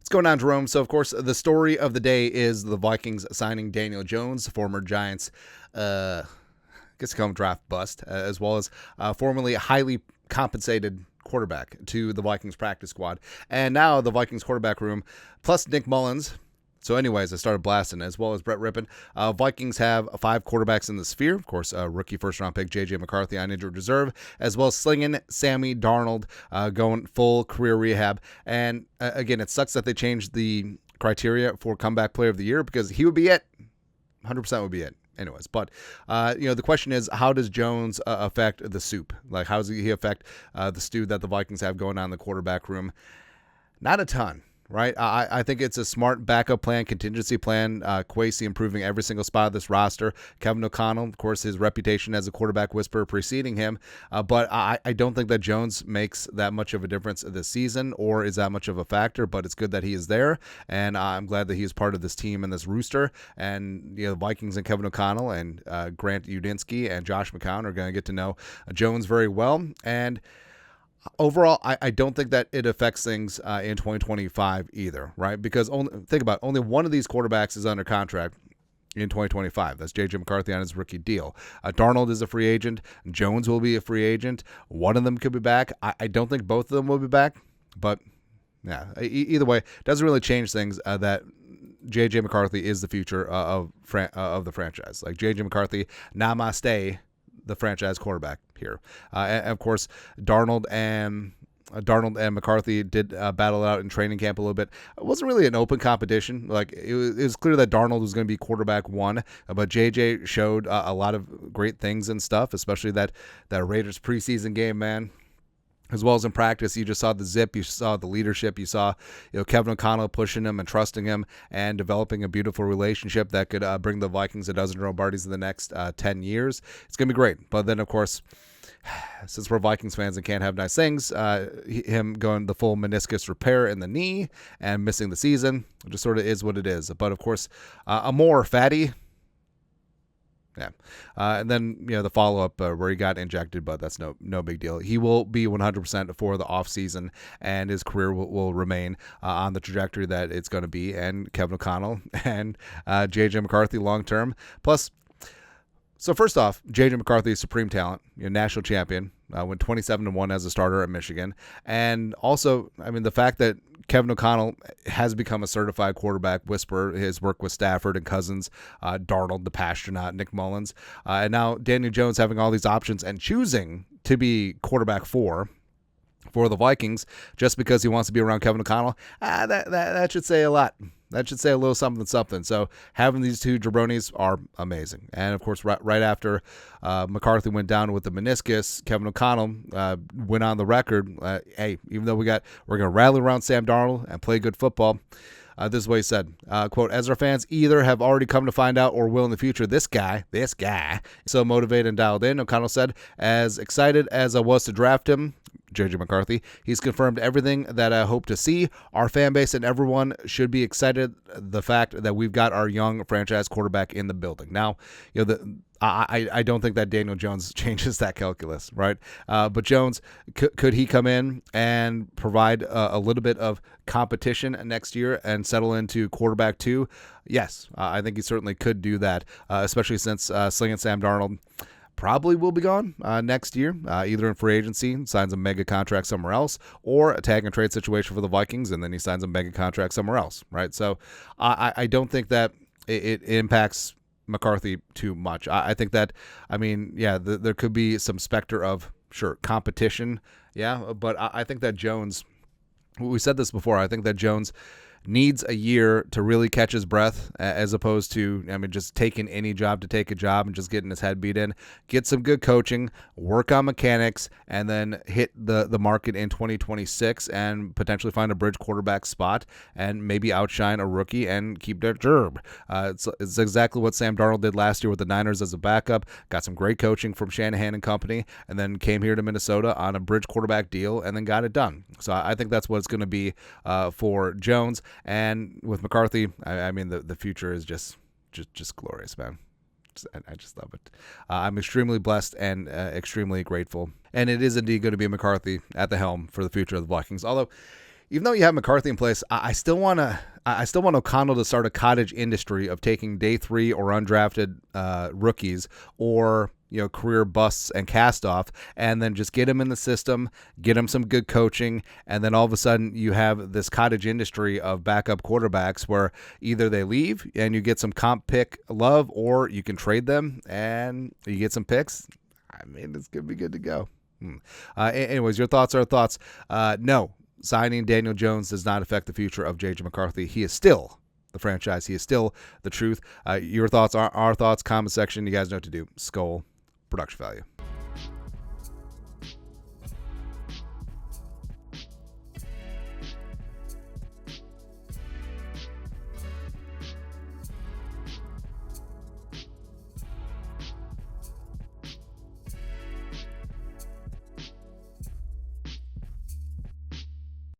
What's going on, Jerome? So, of course, the story of the day is the Vikings signing Daniel Jones, former Giants, I guess call him draft bust, as well as formerly highly compensated quarterback to the Vikings practice squad. And now the Vikings quarterback room, plus Nick Mullins. So anyways, I started blasting, as well as Brett Rippon. Vikings have 5 quarterbacks in the sphere. Of course, rookie first-round pick JJ McCarthy on injured reserve, as well as slinging Sammy Darnold going full career rehab. And again, it sucks that they changed the criteria for comeback player of the year, because he would be it. 100% would be it. Anyways, but the question is, how does Jones affect the soup? Like, how does he affect the stew that the Vikings have going on in the quarterback room? Not a ton. Right, I think it's a smart backup plan, contingency plan. Kwesi improving every single spot of this roster. Kevin O'Connell, of course, his reputation as a quarterback whisperer preceding him. But I don't think that Jones makes that much of a difference this season, or is that much of a factor. But it's good that he is there, and I'm glad that he is part of this team and this rooster. And the Vikings and Kevin O'Connell and Grant Udinsky and Josh McCown are going to get to know Jones very well. And overall, I don't think that it affects things in 2025 either, right? Because think about it, only one of these quarterbacks is under contract in 2025. That's JJ McCarthy on his rookie deal. Darnold is a free agent. Jones will be a free agent. One of them could be back. I don't think both of them will be back, but yeah, either way, it doesn't really change things that JJ McCarthy is the future of the franchise. Like JJ McCarthy, namaste, the franchise quarterback here. And of course, Darnold and McCarthy did battle it out in training camp a little bit. It wasn't really an open competition. Like it was clear that Darnold was going to be quarterback 1, but JJ showed a lot of great things and stuff, especially that Raiders preseason game, man. As well as in practice, you just saw the zip, you saw the leadership, you saw Kevin O'Connell pushing him and trusting him and developing a beautiful relationship that could bring the Vikings a dozen Lombardies in the next 10 years. It's going to be great. But then, of course, since we're Vikings fans and can't have nice things, him going the full meniscus repair in the knee and missing the season, it just sort of is what it is. But, of course, a more fatty... Yeah. And then, the follow-up where he got injected, but that's no big deal. He will be 100% for the offseason, and his career will remain on the trajectory that it's going to be, and Kevin O'Connell and JJ McCarthy long-term. Plus, so first off, JJ McCarthy is supreme talent, national champion, went 27-1 as a starter at Michigan. And also, the fact that Kevin O'Connell has become a certified quarterback whisperer, his work with Stafford and Cousins, Darnold, the Pastronaut, Nick Mullins, and now Daniel Jones having all these options and choosing to be quarterback 4 for the Vikings just because he wants to be around Kevin O'Connell, that should say a lot. That should say a little something. So having these two jabronis are amazing. And, of course, right after McCarthy went down with the meniscus, Kevin O'Connell went on the record, hey, even though we're going to rally around Sam Darnold and play good football, this is what he said, quote, as our fans either have already come to find out or will in the future, this guy, so motivated and dialed in, O'Connell said, as excited as I was to draft him, JJ McCarthy, he's confirmed everything that I hope to see. Our fan base and everyone should be excited the fact that we've got our young franchise quarterback in the building. Now, I don't think that Daniel Jones changes that calculus, right? But Jones, could he come in and provide a little bit of competition next year and settle into quarterback 2? Yes, I think he certainly could do that, especially since slinging Sam Darnold probably will be gone next year, either in free agency, signs a mega contract somewhere else, or a tag and trade situation for the Vikings, and then he signs a mega contract somewhere else, right? So I don't think that it impacts McCarthy too much. I think that, there could be some specter of, sure, competition, but I think that Jones, we said this before, I think that Jones needs a year to really catch his breath, as opposed to, just taking any job to take a job and just getting his head beat in. Get some good coaching, work on mechanics, and then hit the market in 2026 and potentially find a bridge quarterback spot and maybe outshine a rookie and keep their job. It's exactly what Sam Darnold did last year with the Niners as a backup. Got some great coaching from Shanahan and company, and then came here to Minnesota on a bridge quarterback deal and then got it done. So I think that's what it's going to be for Jones. And with McCarthy, the future is just glorious, man. I just love it. I'm extremely blessed and extremely grateful. And it is indeed going to be McCarthy at the helm for the future of the Vikings. Although Even though you have McCarthy in place, I still want O'Connell to start a cottage industry of taking day 3 or undrafted rookies or career busts and cast off, and then just get them in the system, get them some good coaching, and then all of a sudden you have this cottage industry of backup quarterbacks where either they leave and you get some comp pick love, or you can trade them and you get some picks. I mean, it's going to be good to go. Anyways, your thoughts are thoughts. No. Signing Daniel Jones does not affect the future of JJ McCarthy. He is still the franchise. He is still the truth. Your thoughts are our thoughts. Comment section. You guys know what to do. Skull production value.